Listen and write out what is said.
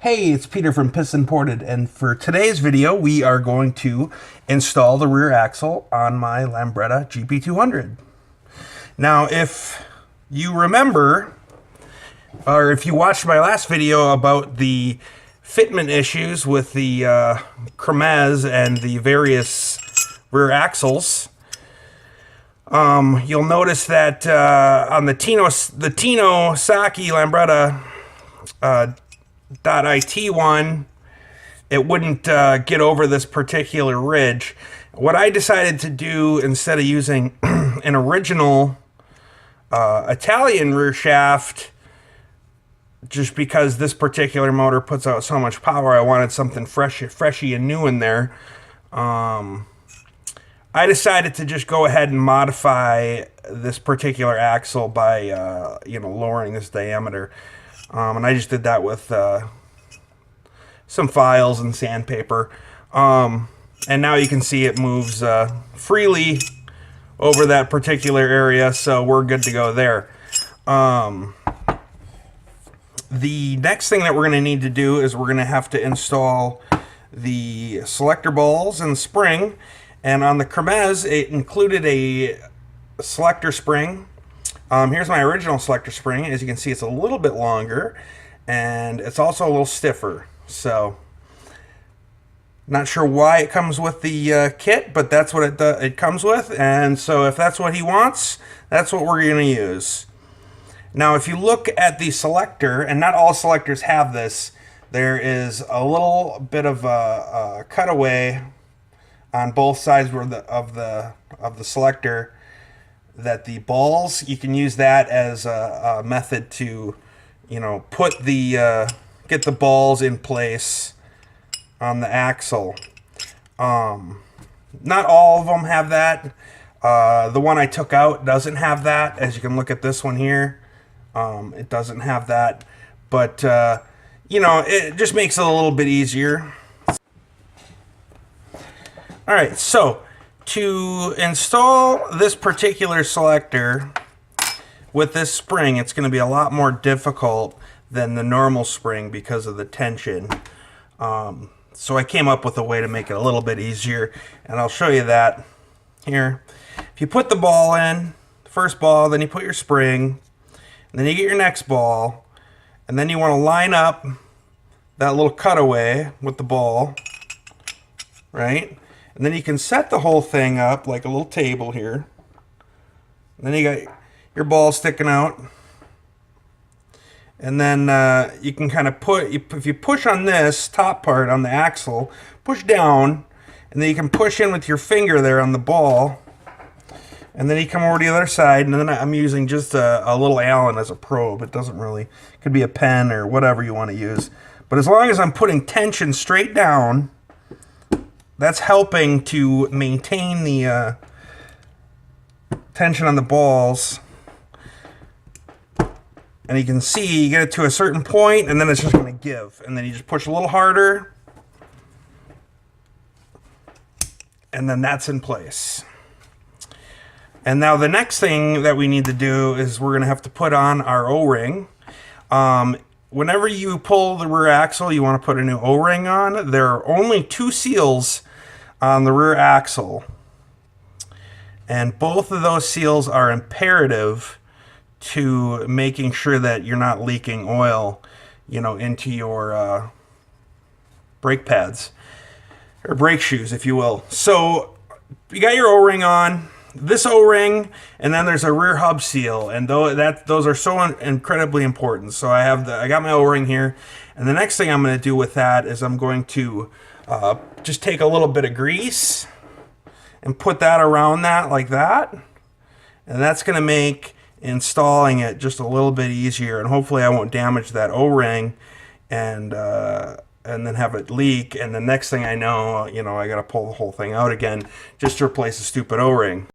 Hey, it's Peter from Piston Ported, and for today's video, we are going to install the rear axle on my Lambretta GP200. Now, if you remember, or if you watched my last video about the fitment issues with the Cremez and the various rear axles, you'll notice that on the Tino Saki Lambretta .IT one, it wouldn't get over this particular ridge. What I decided to do, instead of using an original Italian rear shaft, just because this particular motor puts out so much power, I wanted something freshy and new in there. I decided to just go ahead and modify this particular axle by lowering this diameter. And I just did that with some files and sandpaper. And now you can see it moves freely over that particular area, so we're good to go there. The next thing that we're going to need to do is we're going to have to install the selector balls and spring. And on the Cremez, it included a selector spring. Here's my original selector spring. As you can see, it's a little bit longer, and it's also a little stiffer. So, not sure why it comes with the kit, but that's what it comes with. And so if that's what he wants, that's what we're going to use. Now, if you look at the selector, and not all selectors have this, there is a little bit of a cutaway on both sides of the selector. That the balls, you can use that as a method to, put the get the balls in place on the axle. Not all of them have that. The one I took out doesn't have that. As you can look at this one here, it doesn't have that. But it just makes it a little bit easier. All right, so to install this particular selector with this spring, it's going to be a lot more difficult than the normal spring because of the tension. So I came up with a way to make it a little bit easier, and I'll show you that here. If you put the ball in, the first ball, then you put your spring, and then you get your next ball, and then you want to line up that little cutaway with the ball, right? And then you can set the whole thing up like a little table here. And then you got your ball sticking out. And then you can kind of if you push on this top part on the axle, push down, and then you can push in with your finger there on the ball. And then you come over to the other side, and then I'm using just a little Allen as a probe. It doesn't really, it could be a pen or whatever you want to use. But as long as I'm putting tension straight down, that's helping to maintain the tension on the balls. And you can see you get it to a certain point, and then it's just going to give. And then you just push a little harder, and then that's in place. And now the next thing that we need to do is we're going to have to put on our O-ring. Whenever you pull the rear axle, you want to put a new O-ring on. There are only 2 seals on the rear axle, and both of those seals are imperative to making sure that you're not leaking oil, into your brake pads or brake shoes, if you will. So you got your O-ring on, this O-ring, and then there's a rear hub seal, and those are so incredibly important. So I got my O-ring here, and the next thing I'm going to do with that is I'm going to just take a little bit of grease and put that around that like that, and that's going to make installing it just a little bit easier, and hopefully I won't damage that O-ring and then have it leak, and the next thing I know, I got to pull the whole thing out again just to replace the stupid O-ring.